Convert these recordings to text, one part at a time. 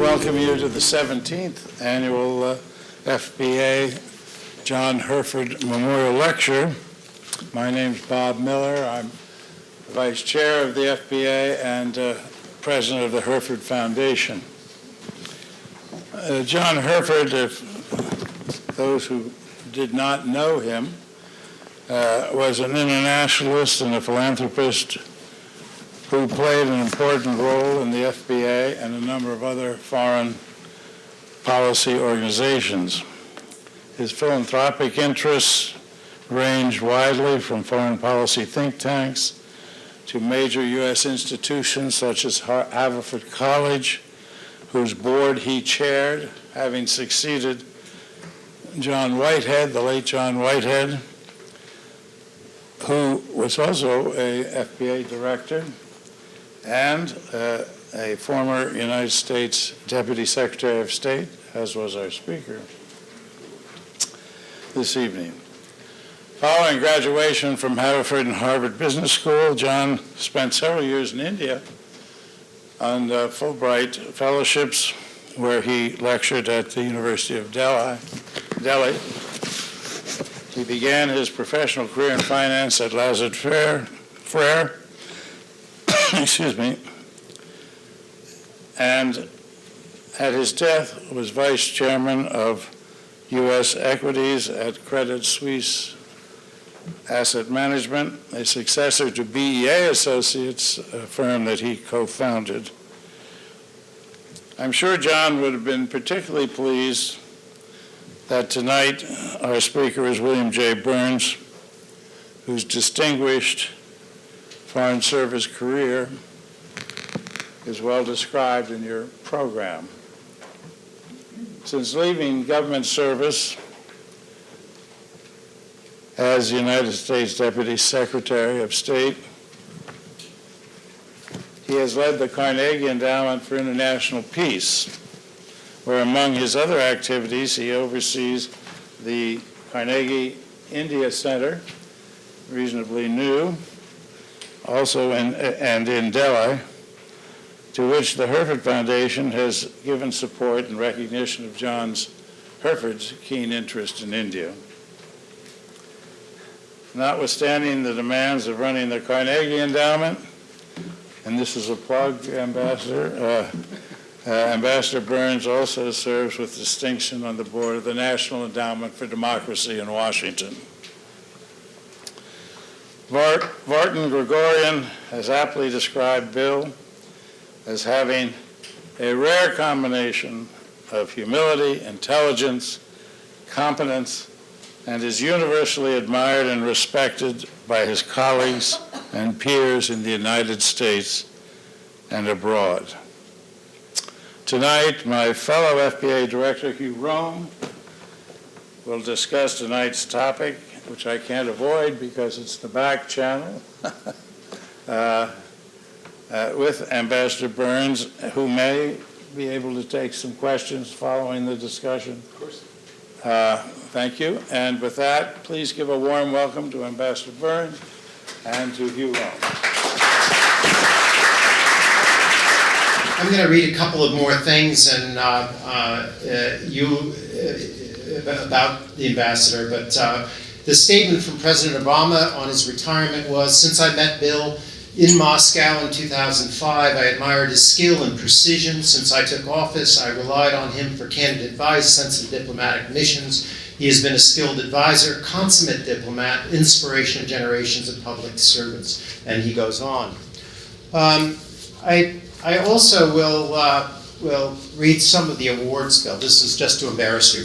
welcome you to the 17th Annual FBA John Hurford Memorial Lecture. My name's Bob Miller. I'm the Vice Chair of the FBA and President of the Hurford Foundation. John Hurford, if those who did not know him, was an internationalist and a philanthropist who played an important role in the FBA and a number of other foreign policy organizations. His philanthropic interests ranged widely from foreign policy think tanks to major U.S. institutions such as Hurford College, whose board he chaired, having succeeded John Whitehead, the late John Whitehead, who was also a FBA director and a former United States Deputy Secretary of State, as was our speaker this evening. Following graduation from Hurford and Harvard Business School, John spent several years in India on Fulbright fellowships, where he lectured at the University of Delhi. He began his professional career in finance at Lazard Frere, excuse me, and at his death was vice chairman of U.S. equities at Credit Suisse Asset Management, a successor to BEA Associates, a firm that he co-founded. I'm sure John would have been particularly pleased that tonight our speaker is William J. Burns, whose distinguished Foreign Service career is well described in your program. Since leaving government service as United States Deputy Secretary of State, he has led the Carnegie Endowment for International Peace, where among his other activities he oversees the Carnegie India Center, reasonably new, also in Delhi, to which the Hurford Foundation has given support in recognition of John's Hurford's keen interest in India. Notwithstanding the demands of running the Carnegie Endowment, and this is a plug, Ambassador, Ambassador Burns also serves with distinction on the board of the National Endowment for Democracy in Washington. Vartan Gregorian has aptly described Bill as having a rare combination of humility, intelligence, competence, and is universally admired and respected by his colleagues and peers in the United States and abroad. Tonight, my fellow FBA Director, Hugh Roome, will discuss tonight's topic, which I can't avoid because it's the back channel, with Ambassador Burns, who may be able to take some questions following the discussion. Of course. Thank you. And with that, please give a warm welcome to Ambassador Burns and to Hugh Roome. I'm going to read a couple of more things and about the ambassador, but the statement from President Obama on his retirement was, "Since I met Bill in Moscow in 2005, I admired his skill and precision. Since I took office, I relied on him for candid advice, sensitive diplomatic missions. He has been a skilled advisor, consummate diplomat, inspiration of generations of public servants." And he goes on. I also will read some of the awards, Bill. This is just to embarrass you.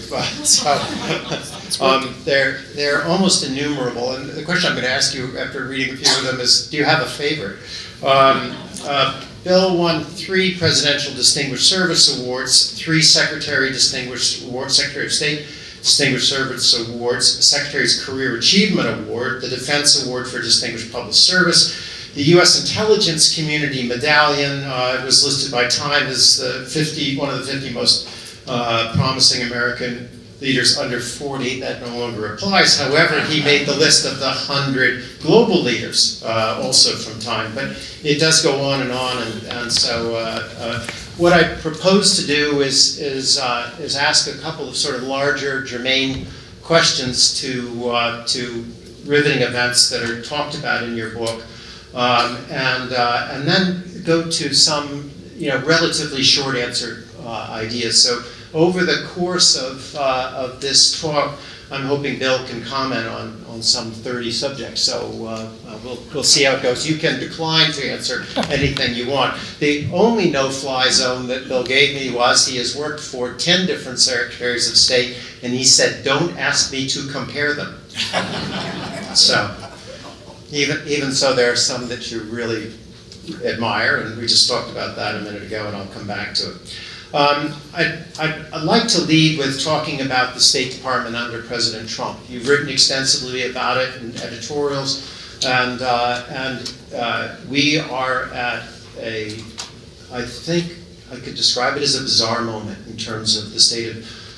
They're almost innumerable. And the question I'm going to ask you after reading a few of them is, do you have a favorite? Bill won 3 Presidential Distinguished Service Awards, 3 Secretary Distinguished Awards, Secretary of State Distinguished Service Awards, a Secretary's Career Achievement Award, the Defense Award for Distinguished Public Service, the U.S. Intelligence Community Medallion. It was listed by Time as one of the 50 most promising American leaders under 40. That no longer applies. However, he made the list of the 100 global leaders, also from Time. But it does go on, and so What I propose to do is ask a couple of sort of larger germane questions to riveting events that are talked about in your book, and then go to some relatively short answer ideas. So over the course of this talk, I'm hoping Bill can comment on some 30 subjects. So we'll see how it goes. You can decline to answer anything you want. The only no-fly zone that Bill gave me was he has worked for 10 different secretaries of state, and he said, "Don't ask me to compare them." So even so, there are some that you really admire, and we just talked about that a minute ago, and I'll come back to it. I'd like to lead with talking about the State Department under President Trump. You've written extensively about it in editorials, and we are at I think I could describe it as a bizarre moment in terms of the state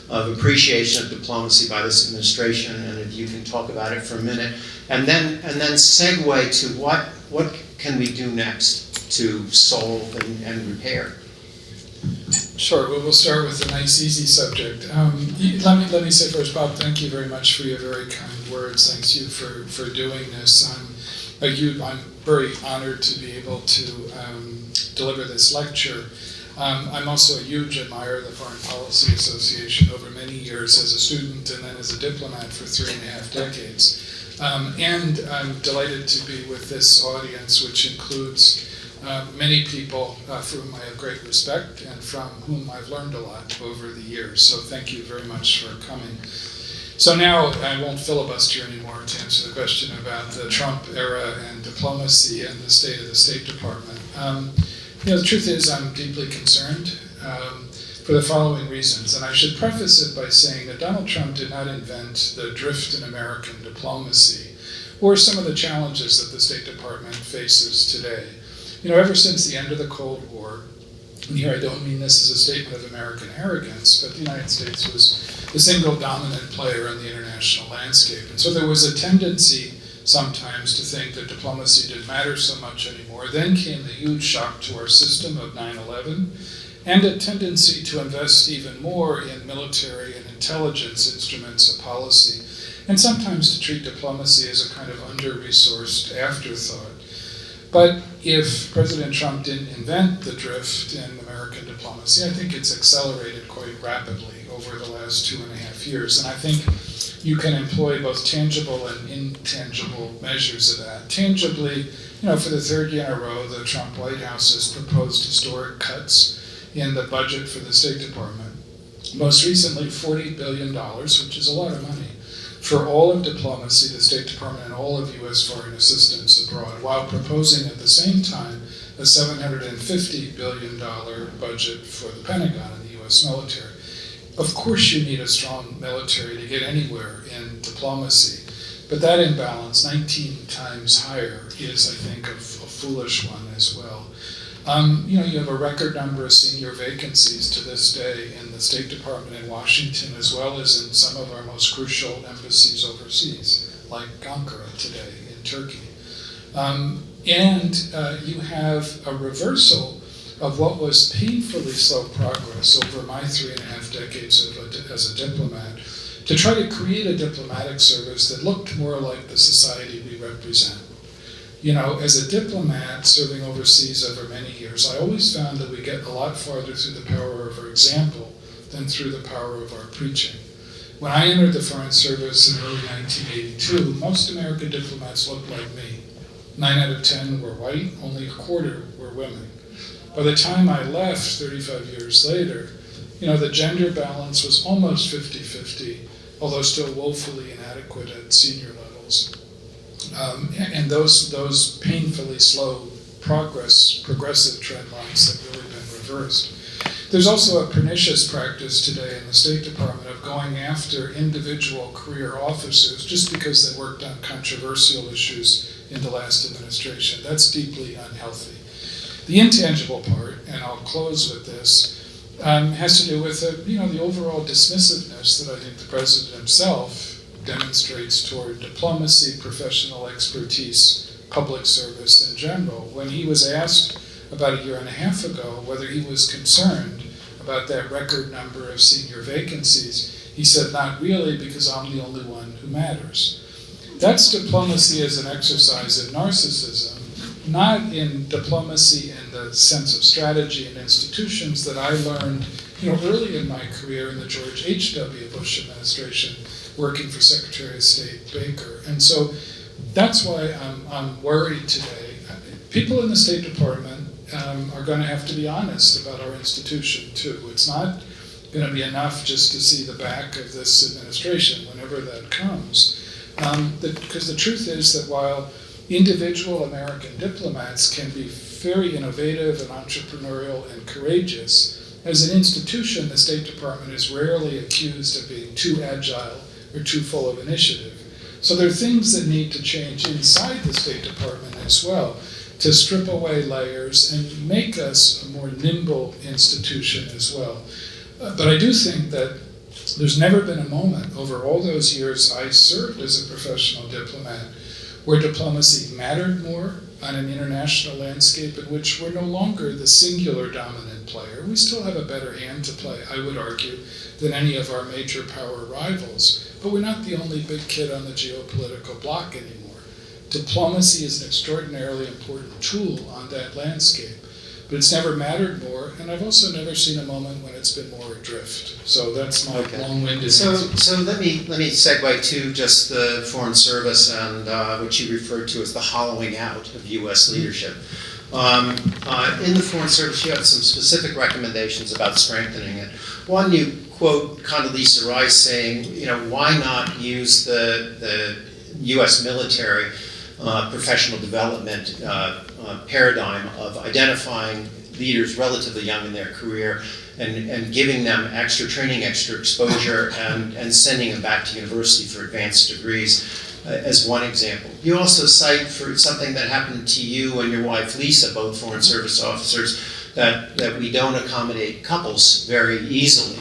of appreciation of diplomacy by this administration, and if you can talk about it for a minute, and then segue to what can we do next to solve and repair. Sure. Well, we'll start with a nice, easy subject. Let me say first, Bob, thank you very much for your very kind words. Thanks you for doing this. I'm very honored to be able to deliver this lecture. I'm also a huge admirer of the Foreign Policy Association over many years as a student and then as a diplomat for 3.5 decades. And I'm delighted to be with this audience, which includes many people for whom I have great respect and from whom I've learned a lot over the years. So thank you very much for coming. So now I won't filibuster anymore to answer the question about the Trump era and diplomacy and the state of the State Department. The truth is I'm deeply concerned for the following reasons. And I should preface it by saying that Donald Trump did not invent the drift in American diplomacy or some of the challenges that the State Department faces today. Ever since the end of the Cold War, and here I don't mean this as a statement of American arrogance, but the United States was the single dominant player in the international landscape. And so there was a tendency sometimes to think that diplomacy didn't matter so much anymore. Then came the huge shock to our system of 9/11, and a tendency to invest even more in military and intelligence instruments of policy, and sometimes to treat diplomacy as a kind of under-resourced afterthought. But if President Trump didn't invent the drift in American diplomacy, I think it's accelerated quite rapidly over the last 2.5 years. And I think you can employ both tangible and intangible measures of that. Tangibly, for the third year in a row, the Trump White House has proposed historic cuts in the budget for the State Department. Most recently, $40 billion, which is a lot of money, for all of diplomacy, the State Department, and all of U.S. foreign assistance abroad, while proposing at the same time a $750 billion budget for the Pentagon and the U.S. military. Of course you need a strong military to get anywhere in diplomacy, but that imbalance, 19 times higher, is, I think, a foolish one as well. You have a record number of senior vacancies to this day in the State Department in Washington, as well as in some of our most crucial embassies overseas, like Ankara today in Turkey. And you have a reversal of what was painfully slow progress over my 3.5 decades as a diplomat, to try to create a diplomatic service that looked more like the society we represent. As a diplomat serving overseas over many years, I always found that we get a lot farther through the power of our example than through the power of our preaching. When I entered the Foreign Service in early 1982, most American diplomats looked like me. 9 out of 10 were white, only a quarter were women. By the time I left 35 years later, the gender balance was almost 50-50, although still woefully inadequate at senior levels. And those painfully slow progressive trend lines have really been reversed. There's also a pernicious practice today in the State Department of going after individual career officers just because they worked on controversial issues in the last administration. That's deeply unhealthy. The intangible part, and I'll close with this, has to do with the overall dismissiveness that I think the President himself demonstrates toward diplomacy, professional expertise, public service in general. When he was asked about a year and a half ago whether he was concerned about that record number of senior vacancies. He said, not really, because I'm the only one who matters. That's diplomacy as an exercise in narcissism, not in diplomacy in the sense of strategy and institutions that I learned early in my career in the George H.W. Bush administration, working for Secretary of State Baker. And so that's why I'm worried today. People in the State Department are going to have to be honest about our institution too. It's not going to be enough just to see the back of this administration whenever that comes. Because the truth is that while individual American diplomats can be very innovative and entrepreneurial and courageous, as an institution, the State Department is rarely accused of being too agile or too full of initiative. So there are things that need to change inside the State Department as well to strip away layers and make us a more nimble institution as well. But I do think that there's never been a moment over all those years I served as a professional diplomat where diplomacy mattered more on an international landscape in which we're no longer the singular dominant player. We still have a better hand to play, I would argue, than any of our major power rivals. But we're not the only big kid on the geopolitical block anymore. Diplomacy is an extraordinarily important tool on that landscape. But it's never mattered more, and I've also never seen a moment when it's been more adrift. So that's my long-winded answer. So let me segue to just the Foreign Service and what you referred to as the hollowing out of U.S. leadership. In the Foreign Service, you have some specific recommendations about strengthening it. One, you quote Condoleezza Rice saying, why not use the U.S. military professional development paradigm of identifying leaders relatively young in their career and giving them extra training, extra exposure, and sending them back to university for advanced degrees as one example. You also cite for something that happened to you and your wife Lisa, both Foreign Service officers, that we don't accommodate couples very easily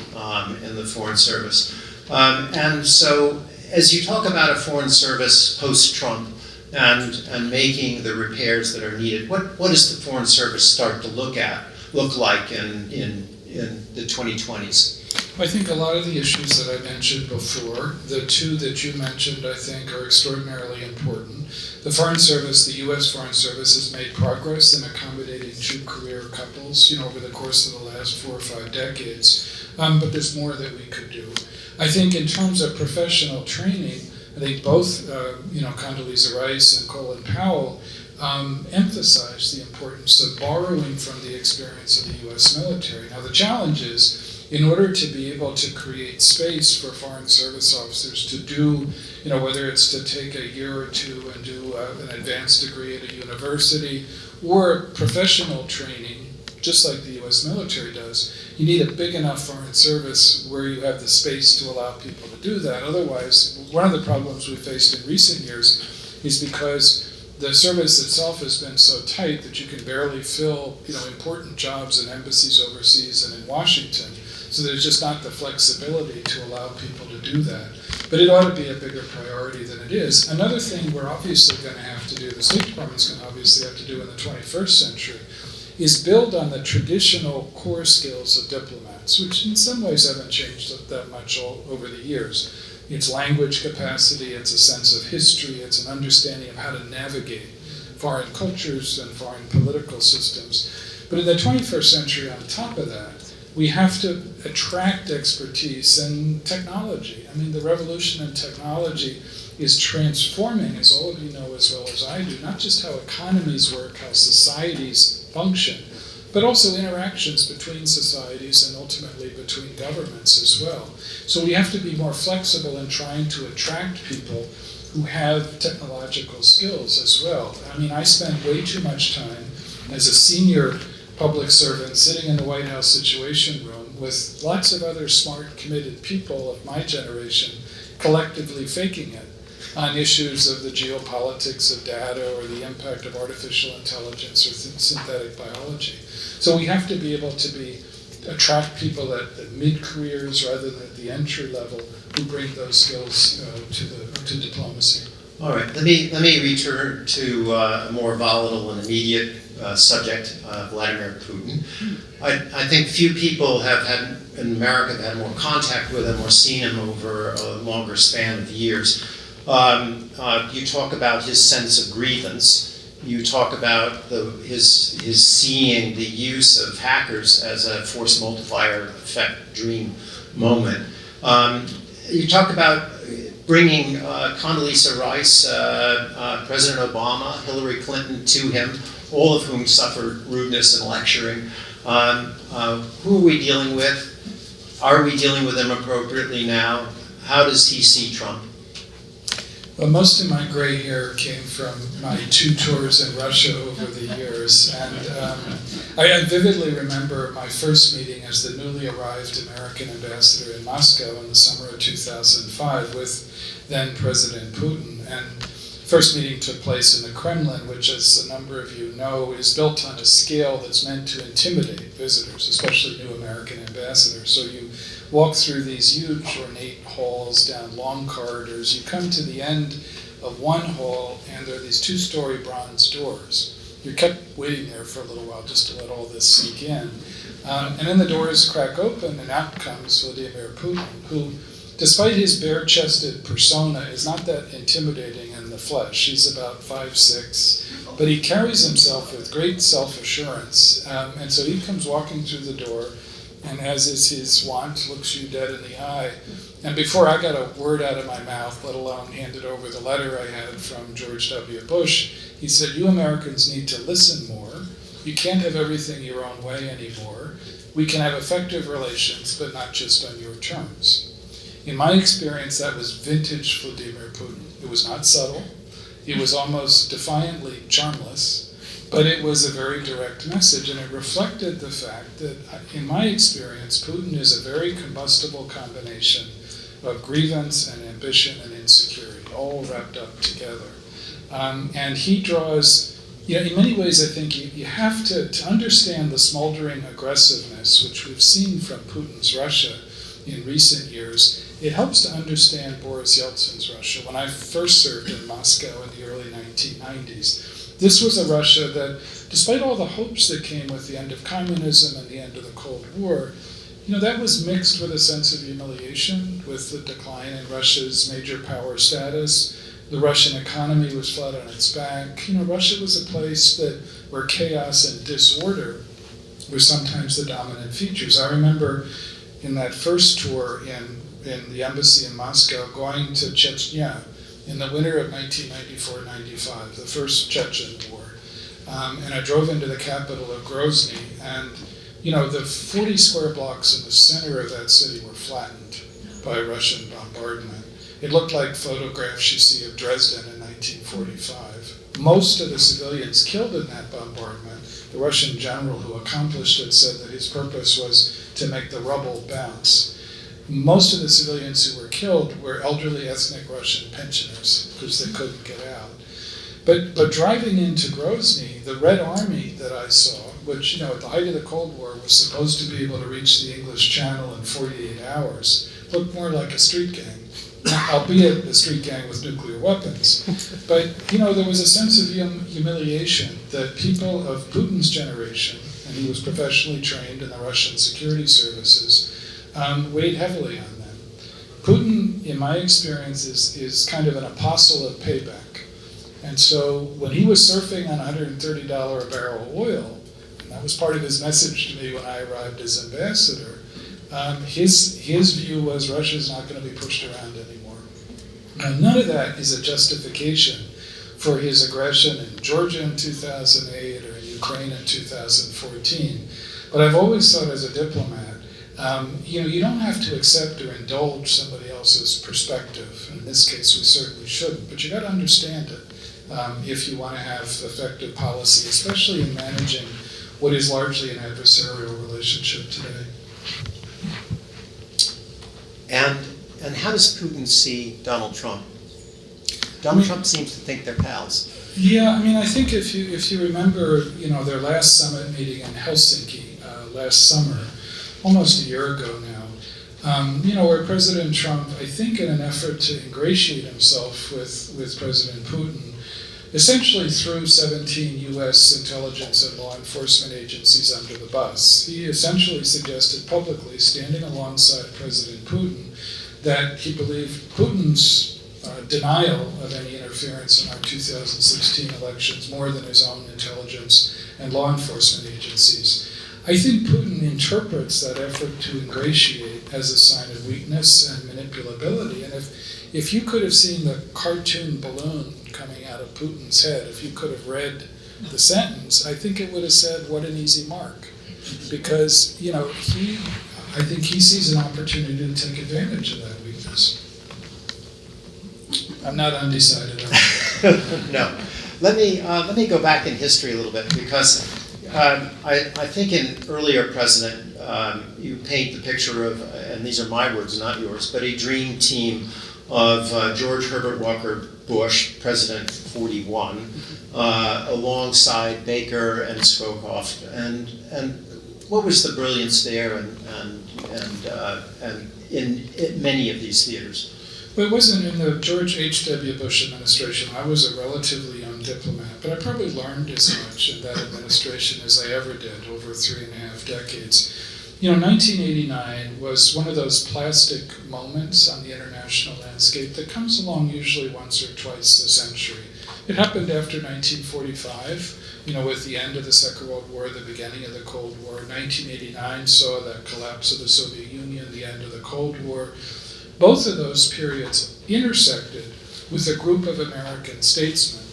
in the Foreign Service. And so as you talk about a Foreign Service post-Trump, and making the repairs that are needed, what does the Foreign Service start to look like in the 2020s? I think a lot of the issues that I mentioned before, the two that you mentioned, I think are extraordinarily important. The Foreign Service, the U.S. Foreign Service, has made progress in accommodating two career couples, over the course of the last 4 or 5 decades. But there's more that we could do. I think in terms of professional training, I think both, Condoleezza Rice and Colin Powell emphasized the importance of borrowing from the experience of the U.S. military. Now, the challenge is, in order to be able to create space for Foreign Service officers to do, whether it's to take a year or two and do an advanced degree at a university or professional training, just like the U.S. military does, you need a big enough Foreign Service where you have the space to allow people to do that. Otherwise, one of the problems we faced in recent years is because the service itself has been so tight that you can barely fill, important jobs in embassies overseas and in Washington. So there's just not the flexibility to allow people to do that. But it ought to be a bigger priority than it is. Another thing we're obviously going to have to do, the State Department's going to obviously have to do in the 21st century, is build on the traditional core skills of diplomats, which in some ways haven't changed that much over the years. It's language capacity, it's a sense of history, it's an understanding of how to navigate foreign cultures and foreign political systems. But in the 21st century, on top of that, we have to attract expertise in technology. I mean, the revolution in technology is transforming, as all of you know as well as I do, not just how economies work, how societies function, but also interactions between societies and ultimately between governments as well. So we have to be more flexible in trying to attract people who have technological skills as well. I mean, I spend way too much time as a senior public servant sitting in the White House Situation Room with lots of other smart, committed people of my generation collectively faking it on issues of the geopolitics of data or the impact of artificial intelligence or synthetic biology. So we have to be able to attract people at mid-careers rather than at the entry level who bring those skills to diplomacy. All right, let me return to a more volatile and immediate subject, Vladimir Putin. I think few people have had, in America, have had more contact with him or seen him over a longer span of years. You talk about his sense of grievance. You talk about his seeing the use of hackers as a force multiplier effect dream moment. You talk about bringing Condoleezza Rice, President Obama, Hillary Clinton to him, all of whom suffered rudeness and lecturing. Who are we dealing with? Are we dealing with them appropriately now? How does he see Trump? Well, most of my gray hair came from my 2 tours in Russia over the years, and I vividly remember my first meeting as the newly arrived American ambassador in Moscow in the summer of 2005 with then President Putin. And first meeting took place in the Kremlin, which, as a number of you know, is built on a scale that's meant to intimidate visitors, especially new American ambassadors. So you walk through these huge ornate halls, down long corridors. You come to the end of one hall, and there are these 2-story bronze doors. You're kept waiting there for a little while just to let all this sink in. And then the doors crack open, and out comes Vladimir Putin, who, despite his bare-chested persona, is not that intimidating in the flesh. He's about 5'6", but he carries himself with great self-assurance. And so he comes walking through the door, and as is his wont, looks you dead in the eye. And before I got a word out of my mouth, let alone handed over the letter I had from George W. Bush, he said, "You Americans need to listen more. You can't have everything your own way anymore. We can have effective relations, but not just on your terms." In my experience, that was vintage Vladimir Putin. It was not subtle. It was almost defiantly charmless. But it was a very direct message, and it reflected the fact that, in my experience, Putin is a very combustible combination of grievance and ambition and insecurity, all wrapped up together. And he draws, in many ways, I think you have to understand the smoldering aggressiveness, which we've seen from Putin's Russia in recent years. It helps to understand Boris Yeltsin's Russia. When I first served in Moscow in the early 1990s, this was a Russia that, despite all the hopes that came with the end of communism and the end of the Cold War, that was mixed with a sense of humiliation with the decline in Russia's major power status. The Russian economy was flat on its back. Russia was a place where chaos and disorder were sometimes the dominant features. I remember in that first tour in the embassy in Moscow going to Chechnya in the winter of 1994-95, the first Chechen war. And I drove into the capital of Grozny, and the 40 square blocks in the center of that city were flattened by Russian bombardment. It looked like photographs you see of Dresden in 1945. Most of the civilians killed in that bombardment, the Russian general who accomplished it said that his purpose was to make the rubble bounce. Most of the civilians who were killed were elderly ethnic Russian pensioners because they couldn't get out. But driving into Grozny, the Red Army that I saw, which at the height of the Cold War was supposed to be able to reach the English Channel in 48 hours, looked more like a street gang, albeit a street gang with nuclear weapons. But there was a sense of humiliation that people of Putin's generation, and he was professionally trained in the Russian security services, weighed heavily on them. Putin, in my experience, is kind of an apostle of payback. And so when he was surfing on $130 a barrel of oil, and that was part of his message to me when I arrived as ambassador, his view was Russia's not going to be pushed around anymore. Now, none of that is a justification for his aggression in Georgia in 2008 or in Ukraine in 2014. But I've always thought as a diplomat, you don't have to accept or indulge somebody else's perspective. In this case, we certainly shouldn't, but you got to understand it if you want to have effective policy, especially in managing what is largely an adversarial relationship today. And how does Putin see Donald Trump? Donald Trump seems to think they're pals. Yeah, I think if you remember, their last summit meeting in Helsinki last summer, almost a year ago now, where President Trump, I think in an effort to ingratiate himself with President Putin, essentially threw 17 U.S. intelligence and law enforcement agencies under the bus. He essentially suggested publicly, standing alongside President Putin, that he believed Putin's denial of any interference in our 2016 elections more than his own intelligence and law enforcement agencies. I think Putin interprets that effort to ingratiate as a sign of weakness and manipulability. And if you could have seen the cartoon balloon coming out of Putin's head, if you could have read the sentence, I think it would have said, "What an easy mark." Because, I think he sees an opportunity to take advantage of that weakness. I'm not undecided on that. No. Let me go back in history a little bit, because I think in earlier president, you paint the picture of, and these are my words, not yours, but a dream team of George Herbert Walker Bush, President 41, alongside Baker and Scowcroft, and what was the brilliance there, and in many of these theaters? Well, it wasn't in the George H.W. Bush administration. I was a relatively young diplomat, but I probably learned as much in that administration as I ever did over 3.5 decades. 1989 was one of those plastic moments on the international landscape that comes along usually once or twice a century. It happened after 1945, with the end of the Second World War, the beginning of the Cold War. 1989 saw the collapse of the Soviet Union, the end of the Cold War. Both of those periods intersected with a group of American statesmen,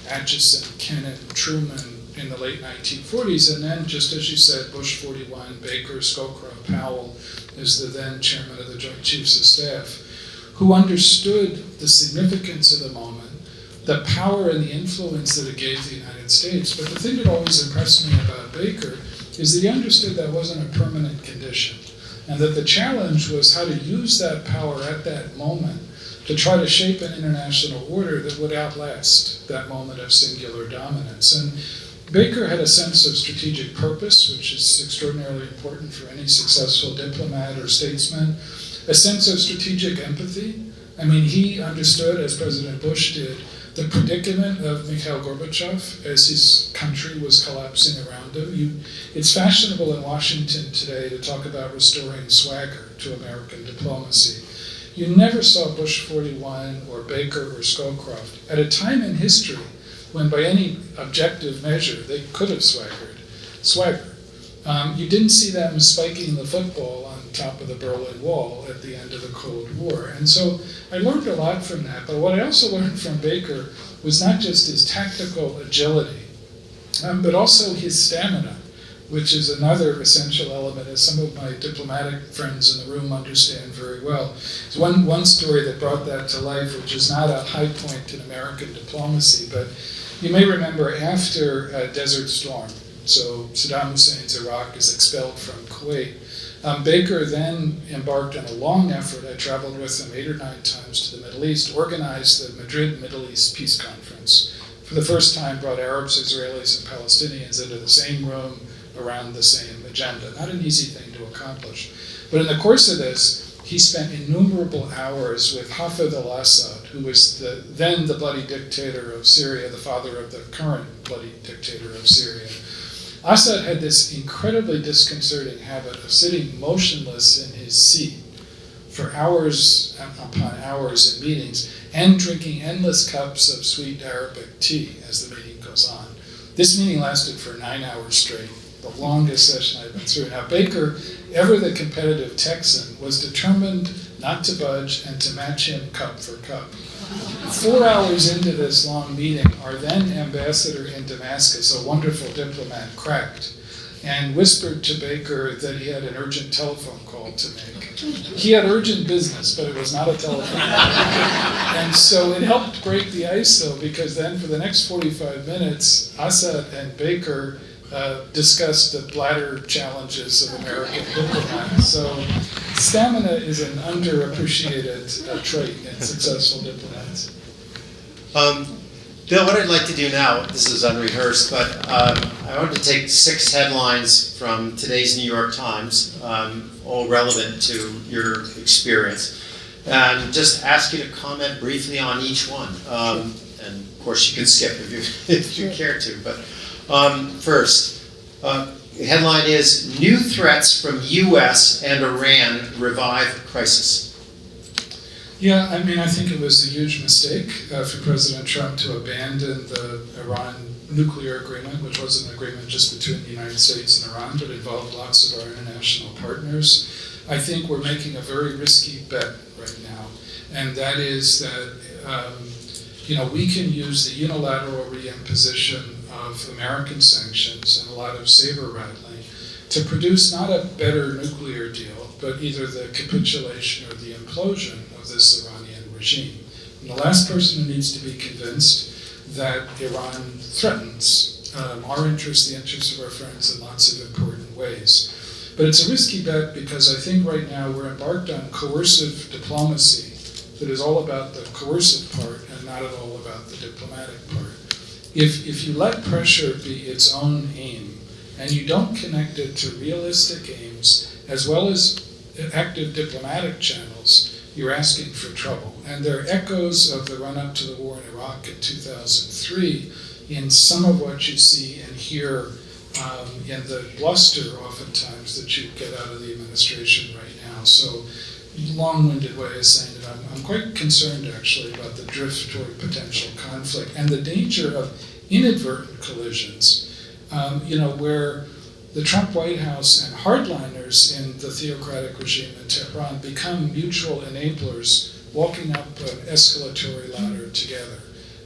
Atchison, Kennan, Truman, in the late 1940s, and then, just as you said, Bush 41, Baker, Scowcroft, Powell, as the then chairman of the Joint Chiefs of Staff, who understood the significance of the moment, the power and the influence that it gave the United States. But the thing that always impressed me about Baker is that he understood that wasn't a permanent condition, and that the challenge was how to use that power at that moment to try to shape an international order that would outlast that moment of singular dominance. And Baker had a sense of strategic purpose, which is extraordinarily important for any successful diplomat or statesman, a sense of strategic empathy. I mean, he understood, as President Bush did, the predicament of Mikhail Gorbachev as his country was collapsing around him. It's fashionable in Washington today to talk about restoring swagger to American diplomacy. You never saw Bush 41 or Baker or Scowcroft at a time in history when by any objective measure they could have swagger. You didn't see them spiking the football on top of the Berlin Wall at the end of the Cold War. And so I learned a lot from that. But what I also learned from Baker was not just his tactical agility, but also his stamina, which is another essential element, as some of my diplomatic friends in the room understand very well. There's one story that brought that to life, which is not a high point in American diplomacy, but you may remember after Desert Storm, so Saddam Hussein's Iraq is expelled from Kuwait. Baker then embarked on a long effort. I traveled with him 8 or 9 times to the Middle East, organized the Madrid Middle East Peace Conference. For the first time, brought Arabs, Israelis, and Palestinians into the same room around the same agenda. Not an easy thing to accomplish. But in the course of this, he spent innumerable hours with Hafez al-Assad, who was then the bloody dictator of Syria, the father of the current bloody dictator of Syria. Assad had this incredibly disconcerting habit of sitting motionless in his seat for hours upon hours in meetings and drinking endless cups of sweet Arabic tea as the meeting goes on. This meeting lasted for 9 hours straight, the longest session I've been through. Now, Baker, ever the competitive Texan, was determined not to budge and to match him cup for cup. 4 hours into this long meeting, our then ambassador in Damascus, a wonderful diplomat, cracked and whispered to Baker that he had an urgent telephone call to make. He had urgent business, but it was not a telephone call. And so it helped break the ice, though, because then for the next 45 minutes, Assad and Baker discussed the bladder challenges of American diplomats. So stamina is an underappreciated trait in successful diplomats. Bill, what I'd like to do now, this is unrehearsed, but I wanted to take 6 headlines from today's New York Times, all relevant to your experience, and just ask you to comment briefly on each one. and of course you can skip if you care to. But first, the headline is New Threats from U.S. and Iran Revive Crisis. Yeah, I mean, I think it was a huge mistake for President Trump to abandon the Iran nuclear agreement, which was an agreement just between the United States and Iran, but involved lots of our international partners. I think we're making a very risky bet right now, and that is that we can use the unilateral reimposition of American sanctions and a lot of saber rattling to produce not a better nuclear deal, but either the capitulation or the implosion of this Iranian regime. And the last person who needs to be convinced that Iran threatens our interests, the interests of our friends, in lots of important ways. But it's a risky bet because I think right now we're embarked on coercive diplomacy that is all about the coercive part and not at all about the diplomatic part. If you let pressure be its own aim and you don't connect it to realistic aims as well as active diplomatic channels, you're asking for trouble. And there are echoes of the run-up to the war in Iraq in 2003 in some of what you see and hear in the bluster oftentimes that you get out of the administration right now. So, long-winded way of saying that I'm quite concerned actually about the drift toward potential conflict and the danger of inadvertent collisions, where the Trump White House and hardliners in the theocratic regime in Tehran become mutual enablers walking up an escalatory ladder together.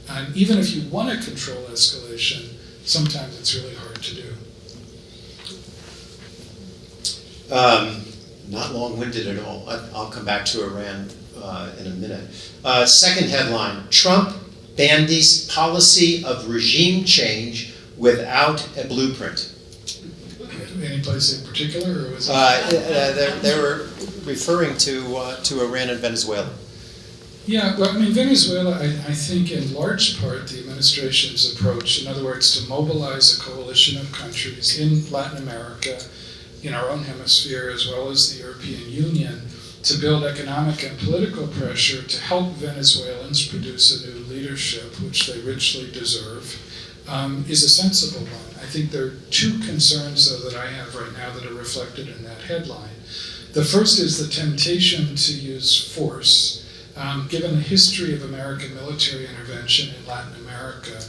And even if you want to control escalation, sometimes it's really hard to do. Not long-winded at all. I'll come back to Iran in a minute. Second headline, Trump bandies policy of regime change without a blueprint. Any place in particular, or was they were referring to Iran and Venezuela. Yeah, well, I mean, Venezuela, I think in large part the administration's approach, in other words, to mobilize a coalition of countries in Latin America, in our own hemisphere, as well as the European Union, to build economic and political pressure to help Venezuelans produce a new leadership, which they richly deserve, is a sensible one. I think there are two concerns, though, that I have right now that are reflected in that headline. The first is the temptation to use force. Given the history of American military intervention in Latin America,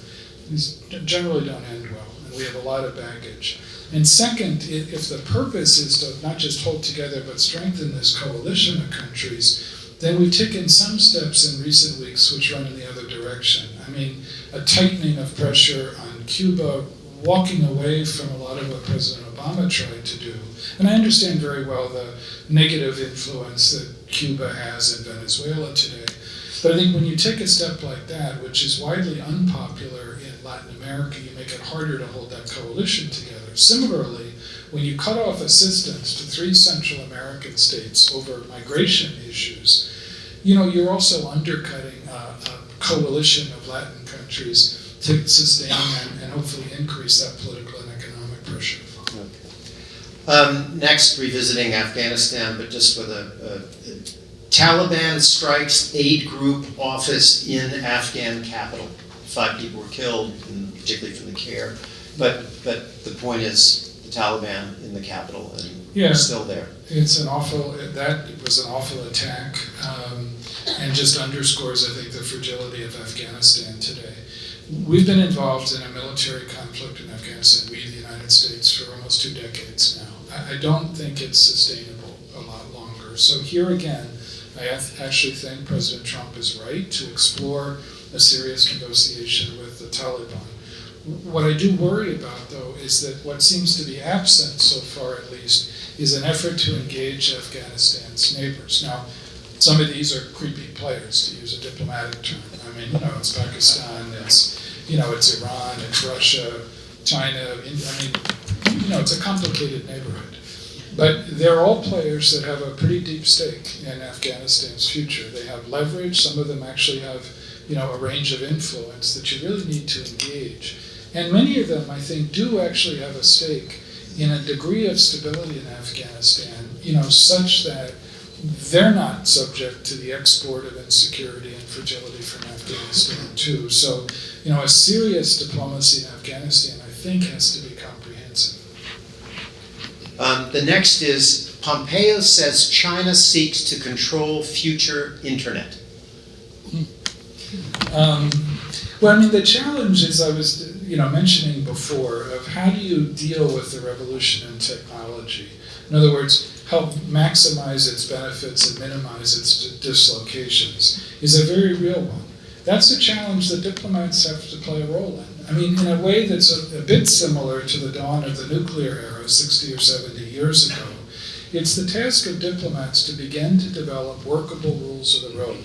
these generally don't end well, and we have a lot of baggage. And second, if the purpose is to not just hold together but strengthen this coalition of countries, then we've taken some steps in recent weeks which run in the other direction. I mean, a tightening of pressure on Cuba, walking away from a lot of what President Obama tried to do. And I understand very well the negative influence that Cuba has in Venezuela today. But I think when you take a step like that, which is widely unpopular in Latin America, you make it harder to hold that coalition together. Similarly, when you cut off assistance to 3 Central American states over migration issues, you're also undercutting a coalition of Latin countries to sustain and hopefully increase that political and economic pressure. Okay. Next, revisiting Afghanistan, but just with a Taliban strikes aid group office in Afghan capital. 5 people were killed, and particularly from the care. But the point is, the Taliban in the capital and still there. It's it was an awful attack, and just underscores, I think, the fragility of Afghanistan today. We've been involved in a military conflict in Afghanistan, we, the United States, for almost 2 decades now. I don't think it's sustainable a lot longer. So here again, I actually think President Trump is right to explore a serious negotiation with the Taliban. What I do worry about, though, is that what seems to be absent, so far at least, is an effort to engage Afghanistan's neighbors. Now, some of these are creepy players, to use a diplomatic term. I mean, it's Pakistan, it's Iran, it's Russia, China. It's a complicated neighborhood. But they're all players that have a pretty deep stake in Afghanistan's future. They have leverage. Some of them actually have, a range of influence that you really need to engage. And many of them, I think, do actually have a stake in a degree of stability in Afghanistan, such that they're not subject to the export of insecurity and fragility from Afghanistan too. So, a serious diplomacy in Afghanistan, I think, has to be comprehensive. The next is, Pompeo says China seeks to control future internet. The challenge is, I was mentioning before, of how do you deal with the revolution in technology? In other words, help maximize its benefits and minimize its dislocations is a very real one. That's a challenge that diplomats have to play a role in. In a way that's a bit similar to the dawn of the nuclear era 60 or 70 years ago. It's the task of diplomats to begin to develop workable rules of the road,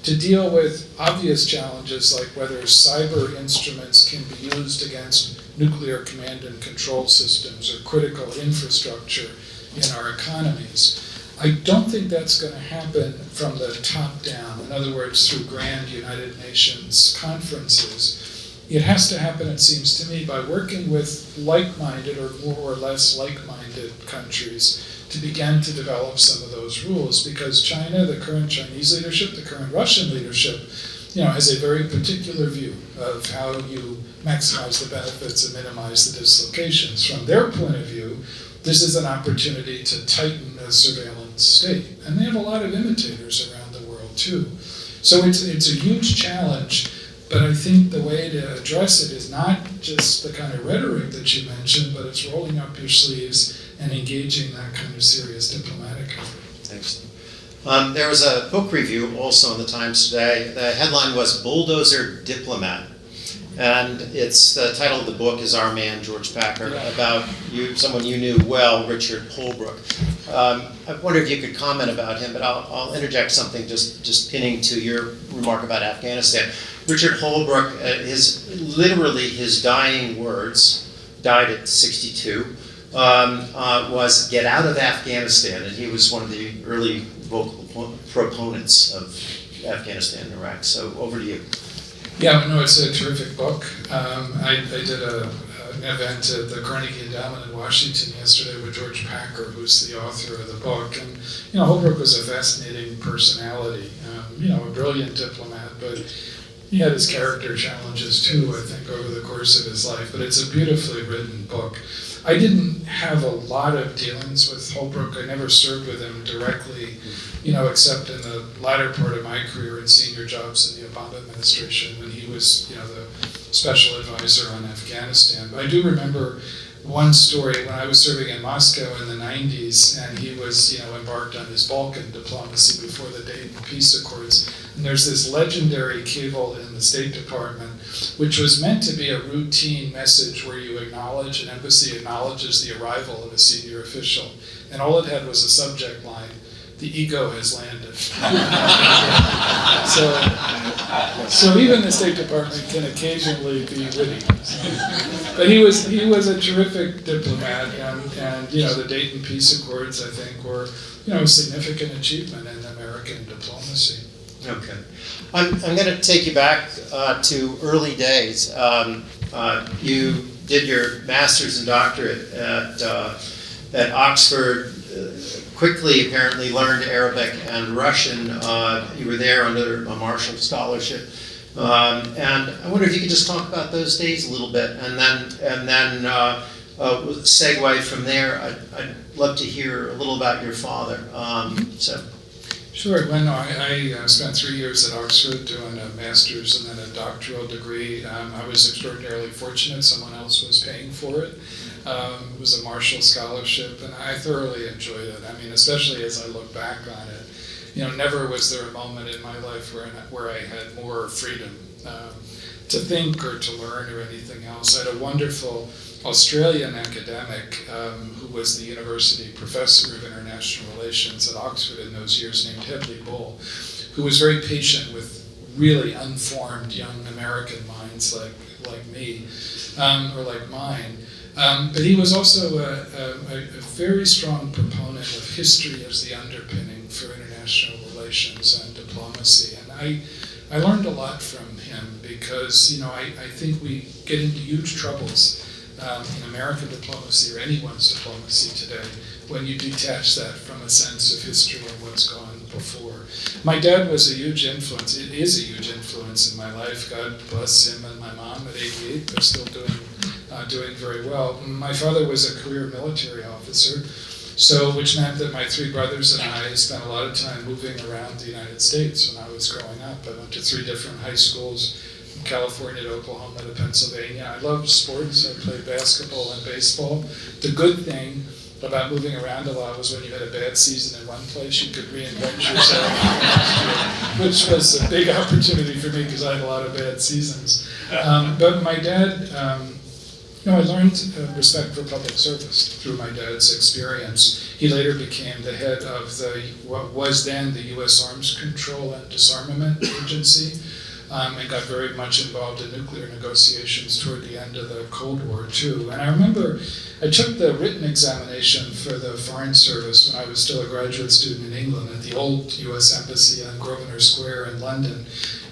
to deal with obvious challenges like whether cyber instruments can be used against nuclear command and control systems or critical infrastructure in our economies. I don't think that's going to happen from the top down, in other words, through grand United Nations conferences. It has to happen, it seems to me, by working with like-minded or more or less like-minded countries to begin to develop some of those rules, because China, the current Chinese leadership, the current Russian leadership, has a very particular view of how you maximize the benefits and minimize the dislocations. From their point of view, this is an opportunity to tighten the surveillance state. And they have a lot of imitators around the world too. So it's a huge challenge, but I think the way to address it is not just the kind of rhetoric that you mentioned, but it's rolling up your sleeves and engaging that kind of serious diplomatic effort. Thanks. There was a book review also in the Times today. The headline was Bulldozer Diplomat. And the title of the book is Our Man, George Packer, about someone you knew well, Richard Holbrooke. I wonder if you could comment about him, but I'll interject something just pinning to your remark about Afghanistan. Richard Holbrooke, his dying words, died at 62, was get out of Afghanistan, and he was one of the early vocal proponents of Afghanistan and Iraq. So over to you. Yeah, no, it's a terrific book. I did an event at the Carnegie Endowment in Washington yesterday with George Packer, who's the author of the book. And, Holbrooke was a fascinating personality, a brilliant diplomat, but he had his character challenges too, I think, over the course of his life. But it's a beautifully written book. I didn't have a lot of dealings with Holbrooke. I never served with him directly, except in the latter part of my career in senior jobs in the Obama administration when he was, the special advisor on Afghanistan. But I do remember one story when I was serving in Moscow in the 90s, and he was, embarked on his Balkan diplomacy before the Dayton Peace Accords. And there's this legendary cable in the State Department, which was meant to be a routine message where you acknowledge, an embassy acknowledges the arrival of a senior official. And all it had was a subject line, "The ego has landed." So even the State Department can occasionally be witty. But he was a terrific diplomat, and the Dayton Peace Accords, I think, were a significant achievement in American diplomacy. Okay. I'm going to take you back to early days. You did your master's and doctorate at Oxford, quickly apparently learned Arabic and Russian. You were there under a Marshall Scholarship. And I wonder if you could just talk about those days a little bit, and then segue from there. I'd love to hear a little about your father. Sure. Well, no, I spent 3 years at Oxford doing a master's and then a doctoral degree. I was extraordinarily fortunate. Someone else was paying for it. It was a Marshall Scholarship, and I thoroughly enjoyed it. Especially as I look back on it. Never was there a moment in my life where I had more freedom to think or to learn or anything else. I had a wonderful Australian academic who was the university professor of international relations at Oxford in those years, named Hedley Bull, who was very patient with really unformed young American minds like me, or like mine. But he was also a very strong proponent of history as the underpinning for international relations and diplomacy. And I learned a lot from him because, I think we get into huge troubles in American diplomacy or anyone's diplomacy today when you detach that from a sense of history and what's gone before. My dad was a huge influence. It is a huge influence in my life. God bless him and my mom at 88. They're still doing very well. My father was a career military officer, which meant that my three brothers and I spent a lot of time moving around the United States when I was growing up. I went to 3 different high schools, from California to Oklahoma to Pennsylvania. I loved sports. I played basketball and baseball. The good thing about moving around a lot was when you had a bad season in one place, you could reinvent yourself, which was a big opportunity for me because I had a lot of bad seasons. But my dad, I learned respect for public service through my dad's experience. He later became the head of what was then the U.S. Arms Control and Disarmament Agency, and got very much involved in nuclear negotiations toward the end of the Cold War, too. And I remember I took the written examination for the Foreign Service when I was still a graduate student in England at the old U.S. Embassy on Grosvenor Square in London.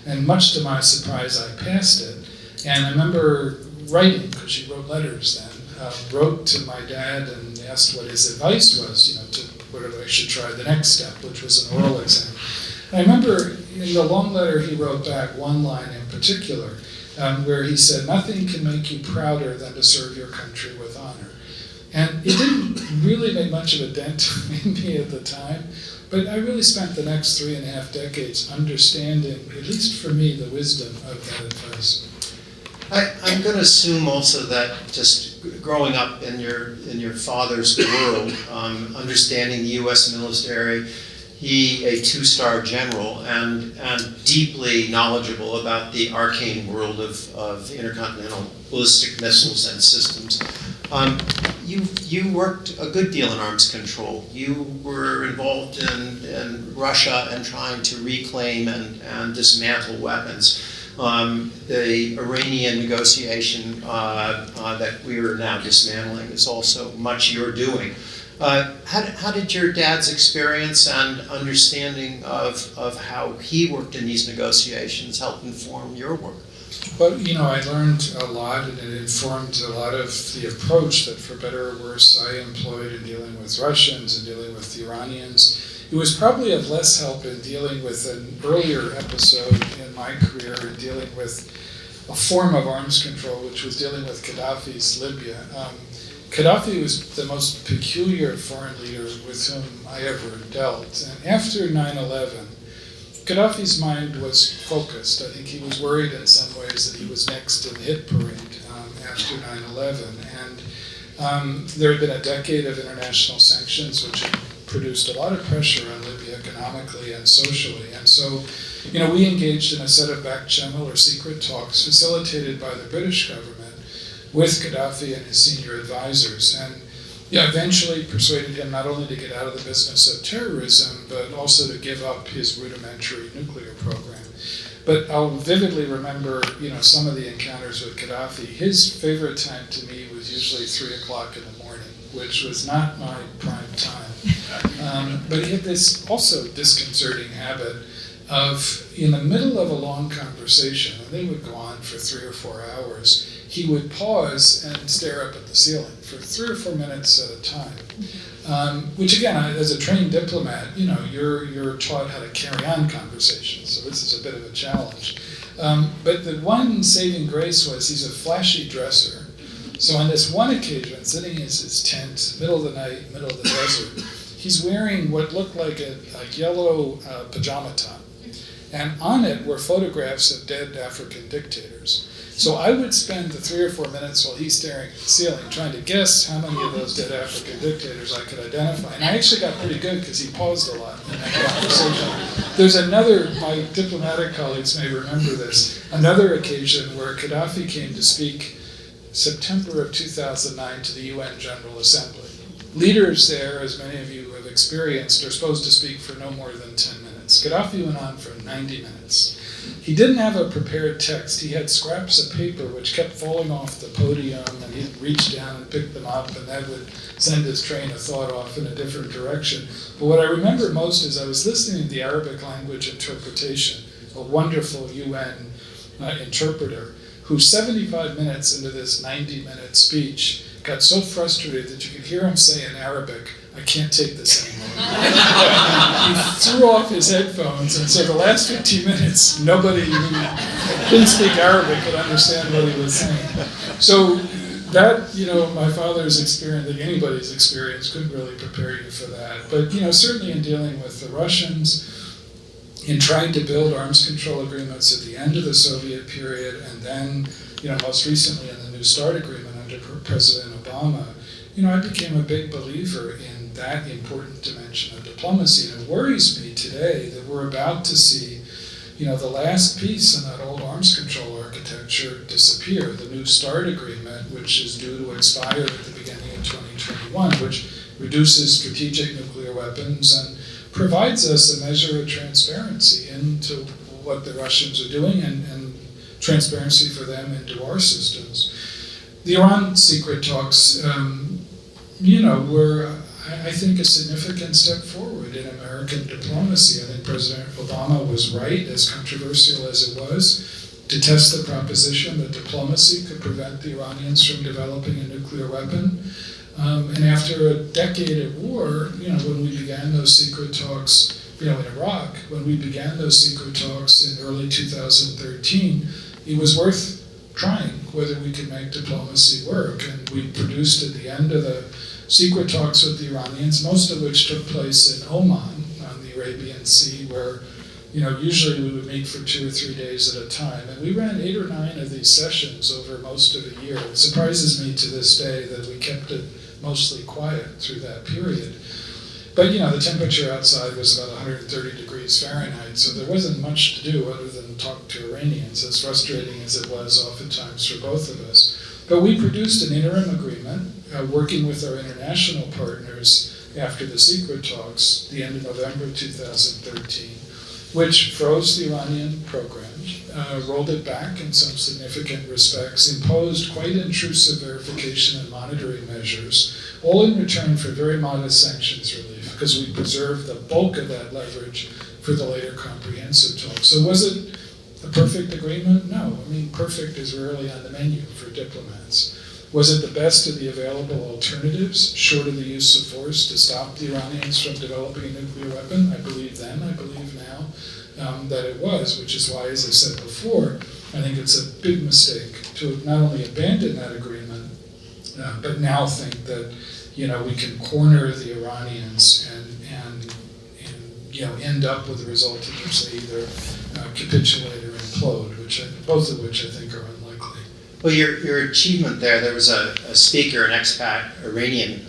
And much to my surprise, I passed it. And I remember writing, because she wrote letters then, wrote to my dad and asked what his advice was, to whether I should try the next step, which was an oral exam. And I remember in the long letter he wrote back one line in particular, where he said, "Nothing can make you prouder than to serve your country with honor." And it didn't really make much of a dent in me at the time, but I really spent the next 3.5 decades understanding, at least for me, the wisdom of that advice. I'm going to assume also that just growing up in your father's world, understanding the U.S. military, he a 2-star general and deeply knowledgeable about the arcane world of intercontinental ballistic missiles and systems. You worked a good deal in arms control. You were involved in Russia and trying to reclaim and dismantle weapons. The Iranian negotiation that we are now dismantling is also much your doing. How did your dad's experience and understanding of how he worked in these negotiations help inform your work? Well, I learned a lot, and it informed a lot of the approach that, for better or worse, I employed in dealing with Russians and dealing with the Iranians. It was probably of less help in dealing with an earlier episode in my career in dealing with a form of arms control, which was dealing with Gaddafi's Libya. Gaddafi was the most peculiar foreign leader with whom I ever dealt. And after 9/11, Gaddafi's mind was focused. I think he was worried in some ways that he was next in the hit parade after 9/11. And there had been a decade of international sanctions, which had produced a lot of pressure on Libya economically and socially. And so, we engaged in a set of back channel or secret talks facilitated by the British government with Gaddafi and his senior advisors. And eventually persuaded him not only to get out of the business of terrorism, but also to give up his rudimentary nuclear program. But I'll vividly remember, some of the encounters with Gaddafi. His favorite time to me was usually 3 o'clock in the morning, which was not my prime time. But he had this also disconcerting habit of, in the middle of a long conversation, and they would go on for 3 or 4 hours, he would pause and stare up at the ceiling for 3 or 4 minutes at a time. Which again, as a trained diplomat, you're taught how to carry on conversations, so this is a bit of a challenge. But the one saving grace was he's a flashy dresser. So on this one occasion, sitting in his tent, middle of the night, middle of the desert, he's wearing what looked like a yellow pajama top. And on it were photographs of dead African dictators. So I would spend the 3 or 4 minutes while he's staring at the ceiling trying to guess how many of those dead African dictators I could identify. And I actually got pretty good because he paused a lot in that conversation. There's another, my diplomatic colleagues may remember this, another occasion where Gaddafi came to speak September of 2009 to the UN General Assembly. Leaders there, as many of you have experienced, are supposed to speak for no more than 10 minutes. Gaddafi went on for 90 minutes. He didn't have a prepared text. He had scraps of paper which kept falling off the podium, and he'd reach down and pick them up, and that would send his train of thought off in a different direction. But what I remember most is I was listening to the Arabic language interpretation, a wonderful UN interpreter, who 75 minutes into this 90-minute speech got so frustrated that you could hear him say in Arabic, "I can't take this anymore." He threw off his headphones, and so the last 15 minutes, nobody who didn't speak Arabic could understand what he was saying. So that, my father's experience, like anybody's experience, couldn't really prepare you for that. But, certainly in dealing with the Russians, in trying to build arms control agreements at the end of the Soviet period, and then, most recently in the New START agreement under President Obama, I became a big believer in that important dimension of diplomacy. And it worries me today that we're about to see, the last piece in that old arms control architecture disappear. The New START agreement, which is due to expire at the beginning of 2021, which reduces strategic nuclear weapons and provides us a measure of transparency into what the Russians are doing and transparency for them into our systems. The Iran secret talks, were, I think, a significant step forward in American diplomacy. I think President Obama was right, as controversial as it was, to test the proposition that diplomacy could prevent the Iranians from developing a nuclear weapon. And after a decade at war, when we began those secret talks, in Iraq, when we began those secret talks in early 2013, it was worth trying whether we could make diplomacy work. And we produced at the end of the secret talks with the Iranians, most of which took place in Oman on the Arabian Sea, where usually we would meet for 2 or 3 days at a time. And we ran 8 or 9 of these sessions over most of a year. It surprises me to this day that we kept it mostly quiet through that period. But the temperature outside was about 130 degrees Fahrenheit, so there wasn't much to do other than talk to Iranians, as frustrating as it was oftentimes for both of us. But we produced an interim agreement, working with our international partners after the secret talks, the end of November 2013, which froze the Iranian program, rolled it back in some significant respects, imposed quite intrusive verification and monitoring measures, all in return for very modest sanctions relief, because we preserved the bulk of that leverage for the later comprehensive talks. So was it a perfect agreement? No. Perfect is rarely on the menu for diplomats. Was it the best of the available alternatives, short of the use of force, to stop the Iranians from developing a nuclear weapon? I believe then, I believe now, that it was, which is why, as I said before, I think it's a big mistake to not only abandon that agreement, but now think that we can corner the Iranians and end up with the result of which they either capitulate or implode, both of which I think are unlikely. Well, your achievement there was a speaker, an expat Iranian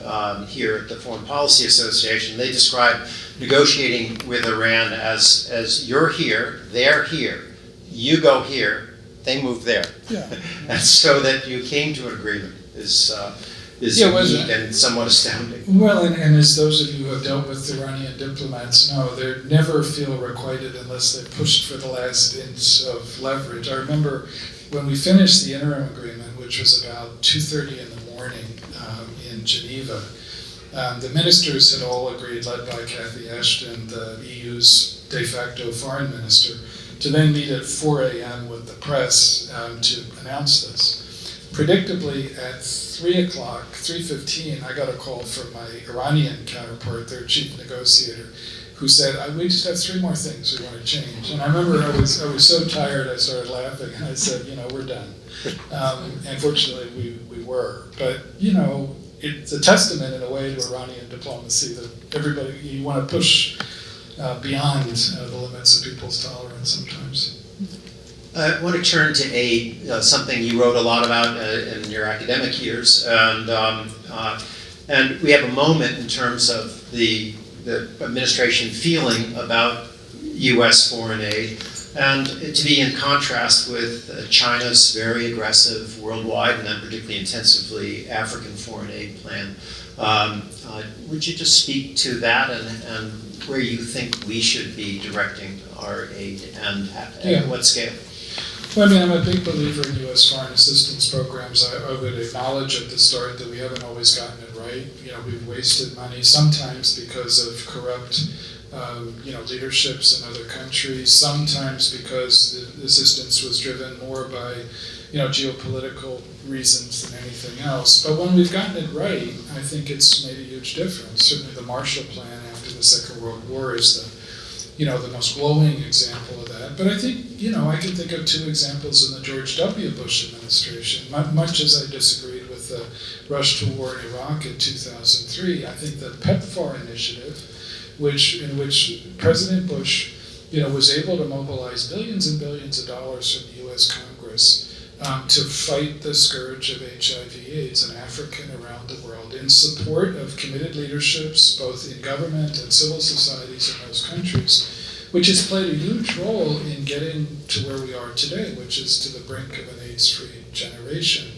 here at the Foreign Policy Association. They described negotiating with Iran as you're here, they're here, you go here, they move there. Yeah. And so that you came to an agreement is unique and somewhat astounding. Well, and as those of you who have dealt with Iranian diplomats know, they never feel requited unless they're pushed for the last inch of leverage. I remember when we finished the interim agreement, which was about 2:30 in the morning in Geneva, the ministers had all agreed, led by Cathy Ashton, the EU's de facto foreign minister, to then meet at 4 a.m. with the press to announce this. Predictably, at 3:15, I got a call from my Iranian counterpart, their chief negotiator, who said, we just have 3 more things we want to change. And I remember I was so tired, I started laughing, and I said, we're done. And fortunately, we were. But, it's a testament in a way to Iranian diplomacy that everybody, you want to push beyond the limits of people's tolerance sometimes. I want to turn to something you wrote a lot about in your academic years, and we have a moment in terms of the administration feeling about U.S. foreign aid, and to be in contrast with China's very aggressive worldwide, and then particularly intensively African foreign aid plan. Would you just speak to that and where you think we should be directing our aid and at what scale? Well, I'm a big believer in U.S. foreign assistance programs. I would acknowledge at the start that we haven't always gotten it right. We've wasted money, sometimes because of corrupt leaderships in other countries, sometimes because the assistance was driven more by, geopolitical reasons than anything else. But when we've gotten it right, I think it's made a huge difference. Certainly the Marshall Plan after the Second World War is the most glowing example of that. But I think, I can think of two examples in the George W. Bush administration. Much as I disagreed with the rush to war in Iraq in 2003, I think the PEPFAR initiative, in which President Bush, was able to mobilize billions and billions of dollars from the U.S. Congress to fight the scourge of HIV/AIDS in Africa and around the world in support of committed leaderships, both in government and civil societies in those countries, which has played a huge role in getting to where we are today, which is to the brink of an AIDS-free generation.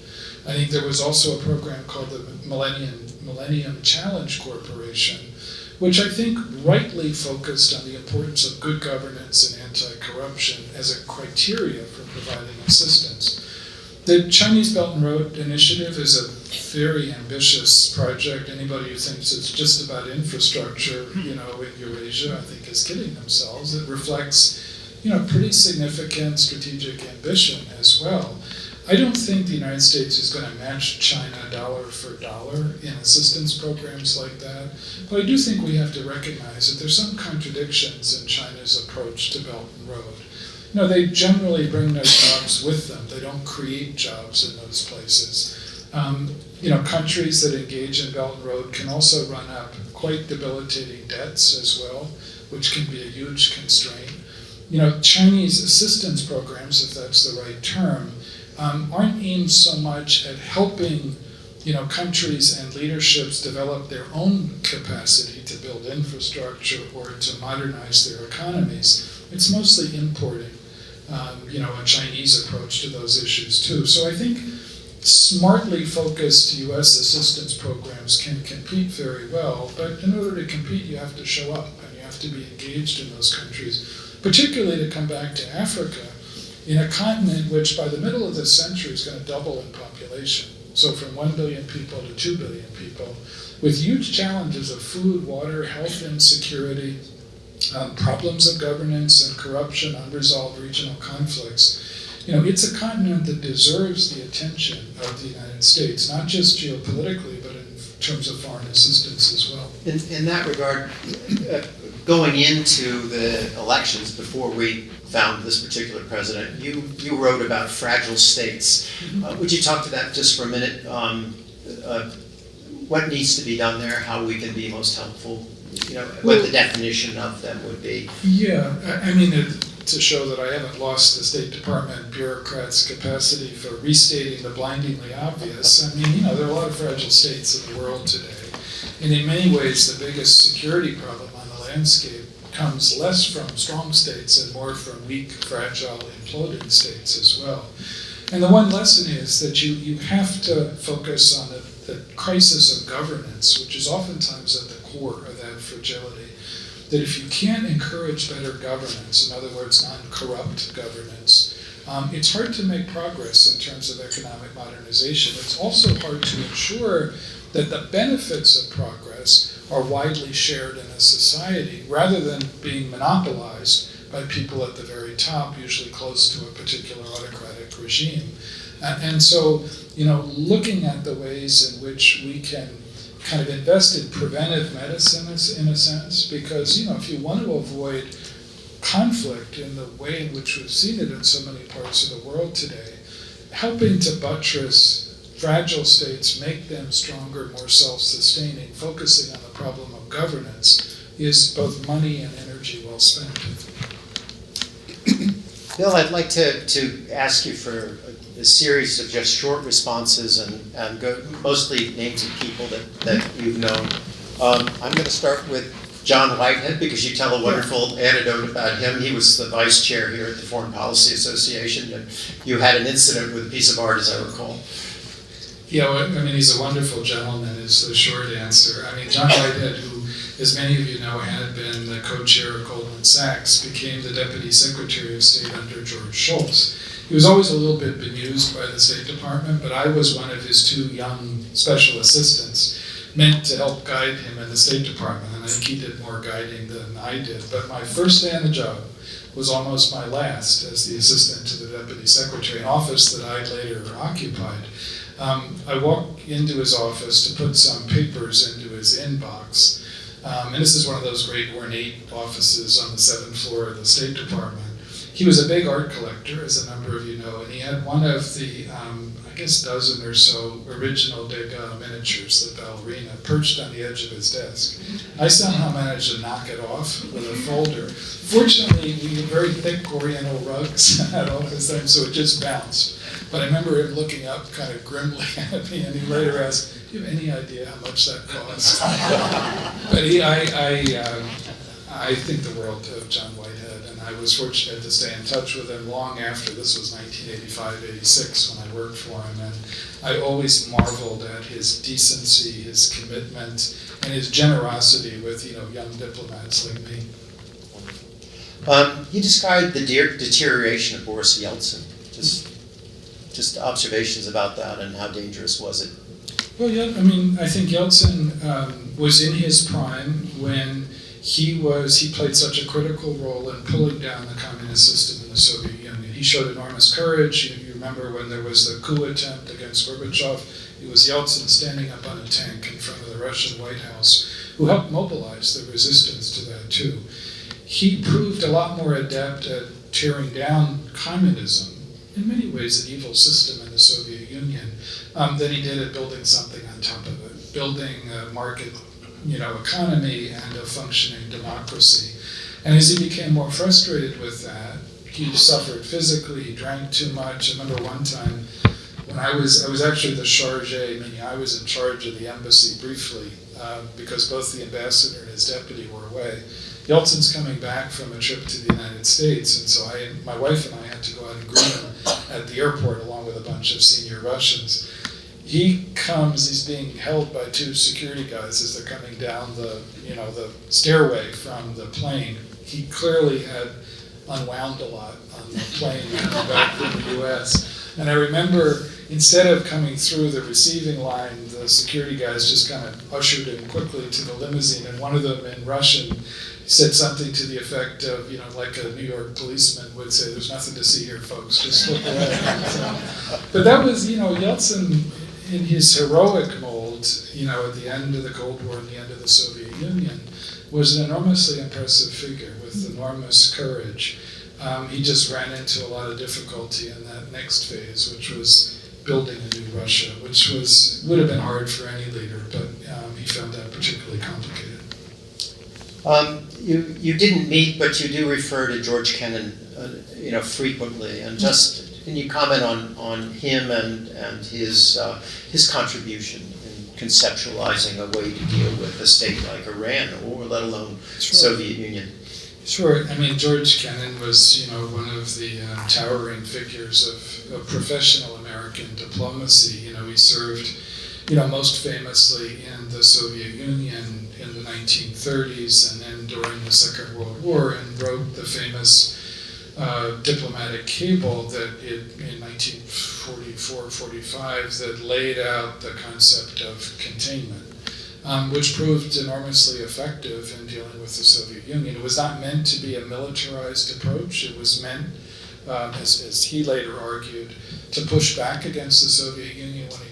I think there was also a program called the Millennium Challenge Corporation, which I think rightly focused on the importance of good governance and anti-corruption as a criteria for providing assistance. The Chinese Belt and Road Initiative is a very ambitious project. Anybody who thinks it's just about infrastructure, in Eurasia, I think is kidding themselves. It reflects, pretty significant strategic ambition as well. I don't think the United States is going to match China dollar for dollar in assistance programs like that, but I do think we have to recognize that there's some contradictions in China's approach to Belt and Road. They generally bring their jobs with them. They don't create jobs in those places. Countries that engage in Belt and Road can also run up quite debilitating debts as well, which can be a huge constraint. Chinese assistance programs, if that's the right term, aren't aimed so much at helping countries and leaderships develop their own capacity to build infrastructure or to modernize their economies. It's mostly importing, a Chinese approach to those issues too. So I think smartly focused U.S. assistance programs can compete very well, but in order to compete, you have to show up and you have to be engaged in those countries, particularly to come back to Africa, in a continent which by the middle of this century is going to double in population. So from 1 billion people to 2 billion people, with huge challenges of food, water, health insecurity, problems of governance and corruption, unresolved regional conflicts. It's a continent that deserves the attention of the United States, not just geopolitically, but in terms of foreign assistance as well. In that regard, going into the elections before we found this particular president, you wrote about fragile states. Would you talk to that just for a minute? What needs to be done there, how we can be most helpful, what the definition of them would be? Yeah, to show that I haven't lost the State Department bureaucrats' capacity for restating the blindingly obvious. There are a lot of fragile states in the world today. And in many ways, the biggest security problem on the landscape comes less from strong states and more from weak, fragile, imploding states as well. And the one lesson is that you have to focus on the crisis of governance, which is oftentimes at the core of that fragility. That if you can't encourage better governance, in other words, non-corrupt governance, it's hard to make progress in terms of economic modernization. It's also hard to ensure that the benefits of progress are widely shared in a society, rather than being monopolized by people at the very top, usually close to a particular autocratic regime. And so, looking at the ways in which we can kind of invest in preventive medicine in a sense, because, if you want to avoid conflict in the way in which we've seen it in so many parts of the world today, helping to buttress fragile states, make them stronger, more self-sustaining, focusing on the problem of governance is both money and energy well spent. Bill, I'd like to ask you for a series of just short responses and go mostly names of people that you've known. I'm going to start with John Whitehead, because you tell a wonderful anecdote about him. He was the vice chair here at the Foreign Policy Association, and you had an incident with a piece of art, as I recall. Yeah, he's a wonderful gentleman is the short answer. John Whitehead, who, as many of you know, had been the co-chair of Goldman Sachs, became the Deputy Secretary of State under George Shultz. He was always a little bit bemused by the State Department, but I was one of his two young special assistants meant to help guide him in the State Department, and I think he did more guiding than I did. But my first day on the job was almost my last as the assistant to the Deputy Secretary, an office that I later occupied. I walked into his office to put some papers into his inbox. And this is one of those great ornate offices on the 7th floor of the State Department. He was a big art collector, as a number of you know, and he had one of the, I guess, dozen or so original Degas miniatures, the ballerina, perched on the edge of his desk. I somehow managed to knock it off with a folder. Fortunately, we had very thick Oriental rugs in that office then, so it just bounced. But I remember him looking up kind of grimly at me, and he later asked, "Do you have any idea how much that cost?" But I think the world of John Whitehead, and I was fortunate to stay in touch with him long after. This was 1985-86 when I worked for him, and I always marveled at his decency, his commitment, and his generosity with young diplomats like me. You described the deterioration of Boris Yeltsin. Just observations about that, and how dangerous was it? Well, yeah, I think Yeltsin was in his prime when he played such a critical role in pulling down the communist system in the Soviet Union. He showed enormous courage. You remember when there was the coup attempt against Gorbachev, it was Yeltsin standing up on a tank in front of the Russian White House, who helped mobilize the resistance to that too. He proved a lot more adept at tearing down communism, in many ways an evil system in the Soviet Union, than he did at building something on top of it, building a market economy and a functioning democracy. And as he became more frustrated with that, he suffered physically, he drank too much. I remember one time when I was actually the chargé, meaning I was in charge of the embassy briefly, because both the ambassador and his deputy were away. Yeltsin's coming back from a trip to the United States, and so my wife and I had to go out and greet him at the airport along with a bunch of senior Russians. He comes, he's being held by two security guys as they're coming down the stairway from the plane. He clearly had unwound a lot on the plane coming back from the US. And I remember, instead of coming through the receiving line, the security guys just kind of ushered him quickly to the limousine, and one of them in Russian said something to the effect of, like a New York policeman would say, "There's nothing to see here, folks, just look away." But that was, Yeltsin in his heroic mold, at the end of the Cold War and the end of the Soviet Union, was an enormously impressive figure with enormous courage. He just ran into a lot of difficulty in that next phase, which was building a new Russia, which would have been hard for any leader, but he found that particularly complicated. You didn't meet, but you do refer to George Kennan, frequently, and can you comment on him and his contribution in conceptualizing a way to deal with a state like Iran, or let alone Soviet Union? Sure. George Kennan was, one of the towering figures of professional American diplomacy. He served, most famously in the Soviet Union in the 1930s, and then during the Second World War, and wrote the famous diplomatic cable that in 1944-45 that laid out the concept of containment, which proved enormously effective in dealing with the Soviet Union. It was not meant to be a militarized approach. It was meant, as he later argued, to push back against the Soviet Union when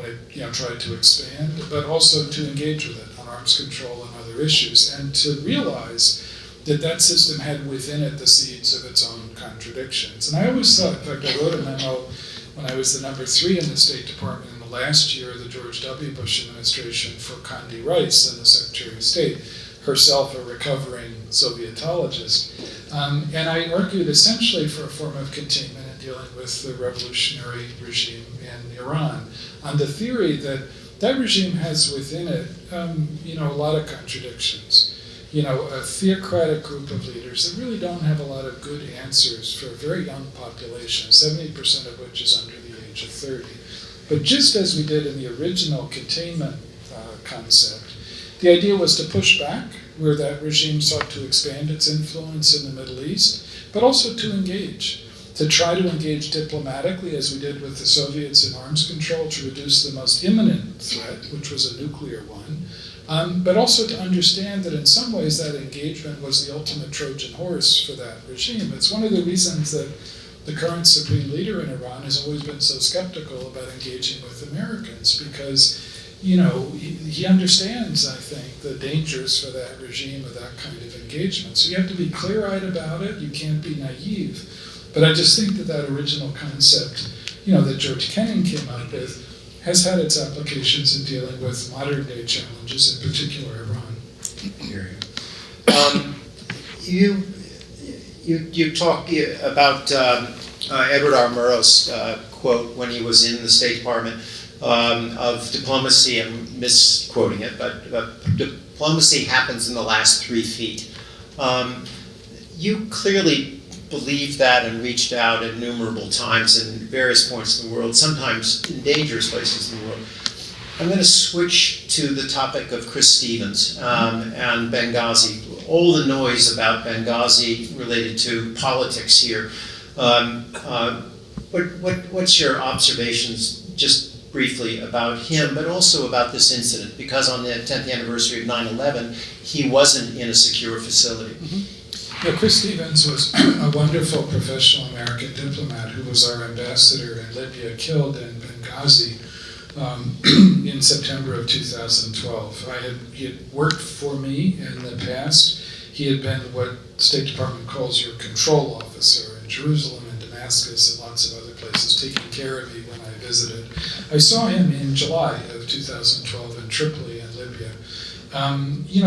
it tried to expand, but also to engage with it on arms control and other issues, and to realize that system had within it the seeds of its own contradictions. And I always thought, in fact, I wrote a memo when I was the number 3 in the State Department in the last year of the George W. Bush administration for Condi Rice, and the Secretary of State, herself a recovering Sovietologist. And I argued essentially for a form of containment in dealing with the revolutionary regime in Iran, on the theory that regime has within it, a lot of contradictions. A theocratic group of leaders that really don't have a lot of good answers for a very young population, 70% of which is under the age of 30. But just as we did in the original containment concept, the idea was to push back where that regime sought to expand its influence in the Middle East, but also to engage. to try to engage diplomatically, as we did with the Soviets in arms control, to reduce the most imminent threat, which was a nuclear one, but also to understand that in some ways that engagement was the ultimate Trojan horse for that regime. It's one of the reasons that the current supreme leader in Iran has always been so skeptical about engaging with Americans, because he understands, I think, the dangers for that regime of that kind of engagement. So you have to be clear-eyed about it. You can't be naive. But I just think that original concept, that George Kennan came up with, has had its applications in dealing with modern-day challenges, in particular Iran. You talk about Edward R. Murrow's quote when he was in the State Department of diplomacy, I'm misquoting it, but diplomacy happens in the last 3 feet. You clearly believed that and reached out at innumerable times in various points in the world, sometimes in dangerous places in the world. I'm going to switch to the topic of Chris Stevens and Benghazi. All the noise about Benghazi related to politics here. What's your observations, just briefly, about him, but also about this incident? Because on the 10th anniversary of 9/11, he wasn't in a secure facility. Mm-hmm. Yeah, Chris Stevens was a wonderful professional American diplomat who was our ambassador in Libya, killed in Benghazi in September of 2012. He had worked for me in the past. He had been what State Department calls your control officer in Jerusalem and Damascus and lots of other places, taking care of me when I visited. I saw him in July of 2012 in Tripoli in Libya.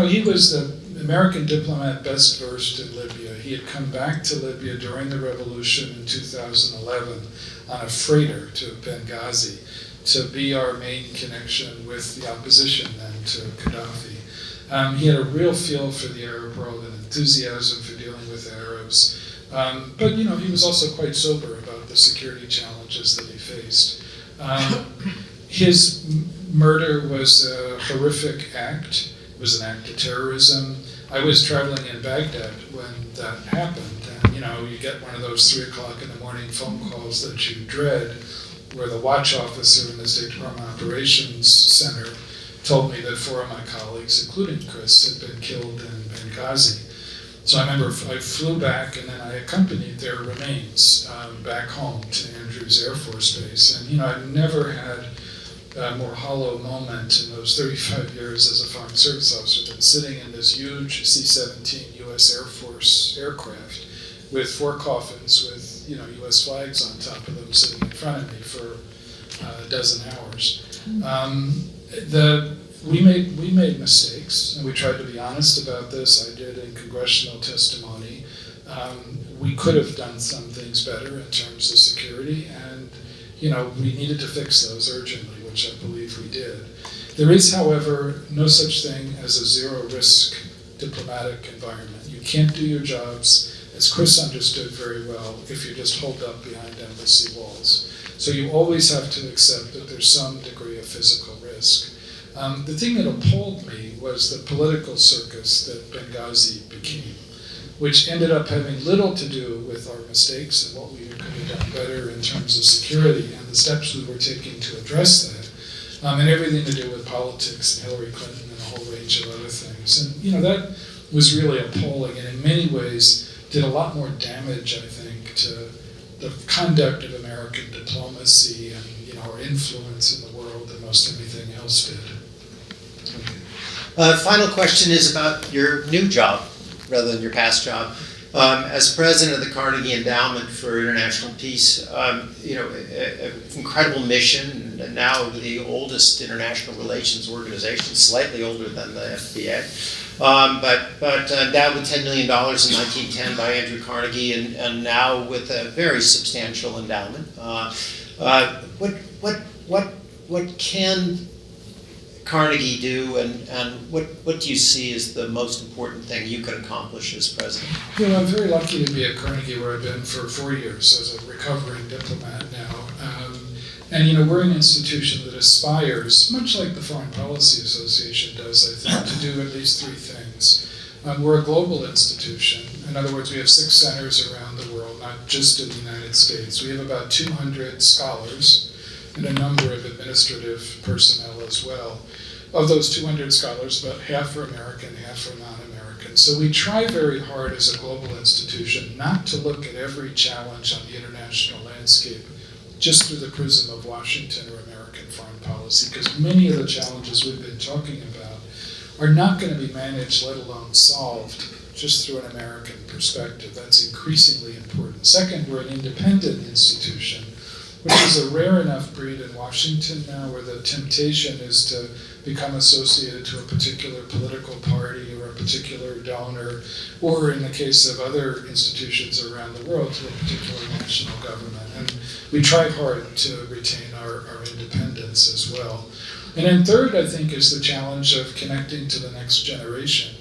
He was the American diplomat best versed in Libya. He had come back to Libya during the revolution in 2011 on a freighter to Benghazi to be our main connection with the opposition then to Gaddafi. He had a real feel for the Arab world and enthusiasm for dealing with Arabs. But he was also quite sober about the security challenges that he faced. His murder was a horrific act. It was an act of terrorism. I was traveling in Baghdad when that happened, and you get one of those 3 o'clock in the morning phone calls that you dread, where the watch officer in the State Department Operations Center told me that 4 of my colleagues, including Chris, had been killed in Benghazi. So I remember I flew back and then I accompanied their remains back home to Andrews Air Force Base. And I've never had a more hollow moment in those 35 years as a foreign service officer than sitting in this huge C-17 U.S. Air Force aircraft with 4 coffins with U.S. flags on top of them sitting in front of me for a dozen hours. We made mistakes, and we tried to be honest about this. I did in congressional testimony. We could have done some things better in terms of security, and we needed to fix those urgently, which I believe we did. There is, however, no such thing as a zero-risk diplomatic environment. You can't do your jobs, as Chris understood very well, if you're just holed up behind embassy walls. So you always have to accept that there's some degree of physical risk. The thing that appalled me was the political circus that Benghazi became, which ended up having little to do with our mistakes and what we could have done better in terms of security and the steps we were taking to address that, and everything to do with politics and Hillary Clinton and a whole range of other things. And that was really appalling, and in many ways did a lot more damage, I think, to the conduct of American diplomacy and our influence in the world than most anything else did. Final question is about your new job, rather than your past job. As president of the Carnegie Endowment for International Peace, an incredible mission, and now the oldest international relations organization, slightly older than the FBA, but endowed with $10 million in 1910 by Andrew Carnegie, and now with a very substantial endowment. What can Carnegie do, and what do you see as the most important thing you can accomplish as president? I'm very lucky to be at Carnegie, where I've been for 4 years as a recovering diplomat now. And we're an institution that aspires, much like the Foreign Policy Association does, I think, to do at least 3 things. We're a global institution. In other words, we have 6 centers around the world, not just in the United States. We have about 200 scholars and a number of administrative personnel as well. Of those 200 scholars, about half are American, half are non-American. So we try very hard as a global institution not to look at every challenge on the international landscape just through the prism of Washington or American foreign policy, because many of the challenges we've been talking about are not going to be managed, let alone solved, just through an American perspective. That's increasingly important. Second, we're an independent institution, which is a rare enough breed in Washington now, where the temptation is to become associated to a particular political party or a particular donor, or in the case of other institutions around the world, to a particular national government. And we try hard to retain our independence as well. And then third, I think, is the challenge of connecting to the next generation.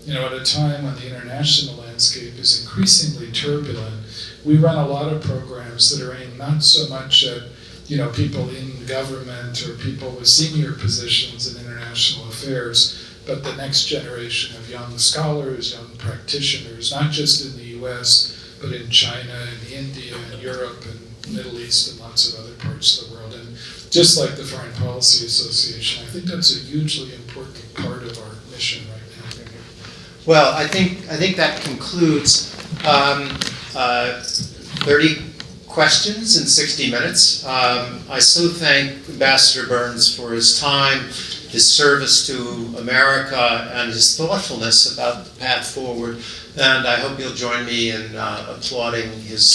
You know, at a time when the international landscape is increasingly turbulent, we run a lot of programs that are aimed not so much at, you know, people in government or people with senior positions in international affairs, but the next generation of young scholars, young practitioners, not just in the US, but in China and India and Europe and Middle East and lots of other parts of the world. And just like the Foreign Policy Association, I think that's a hugely important part of our mission right now. Well, I think that concludes 30 questions in 60 minutes. I so thank Ambassador Burns for his time, his service to America, and his thoughtfulness about the path forward. And I hope you'll join me in applauding his